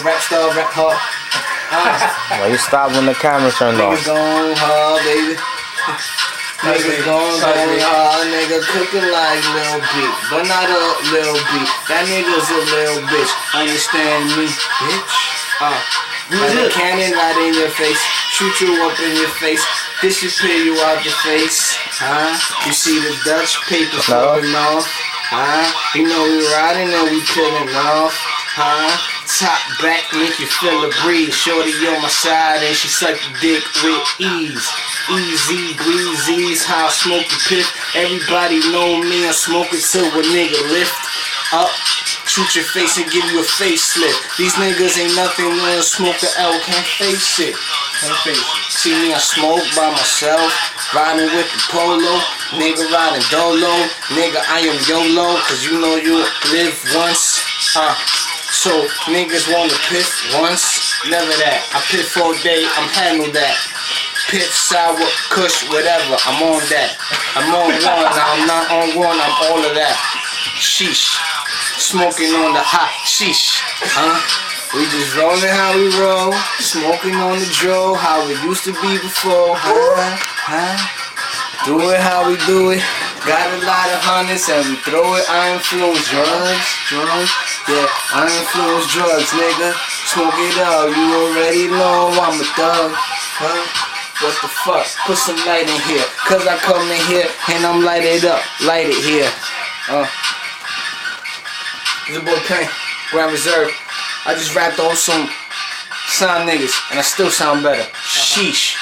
rap star, rap hard. Well, you stop when the camera turned off. Niggas gone hard, baby. Niggas gone hard, nigga cooking like Lil B, but not a Lil B. That nigga's a little bitch. Understand me, bitch? Like a cannon right in your face, shoot you up in your face, disappear you out the face. You see the Dutch paper falling off. You know we riding and we peeling off. Top back make you feel a breeze. Shorty on my side and she suck the dick with ease. Easy breezes, how I smoke the piff. Everybody know me, I smoke it till a nigga lift up. Shoot your face and give you a facelift. These niggas ain't nothing when a smoker L can't face it. See me, I smoke by myself, riding with the polo. Nigga riding dolo. Nigga, I am YOLO, cause you know you live once. So niggas wanna piff once, never that. I piff all day, I'm handle that. Piff, sour, kush, whatever, I'm on that. I'm on one, now I'm not on one, I'm all of that. Sheesh, smoking on the hot sheesh, We just rolling how we roll, smoking on the dro, how it used to be before, Do it how we do it, got a lot of hundreds and we throw it. I influence drugs, yeah, I influence drugs, nigga. Smoke it up, you already know I'm a thug, What the fuck? Put some light in here, cause I come in here and I'm lighted up, light it here. It's your boy Pain, Grand Reserve. I just rapped on some sound niggas and I still sound better. Sheesh.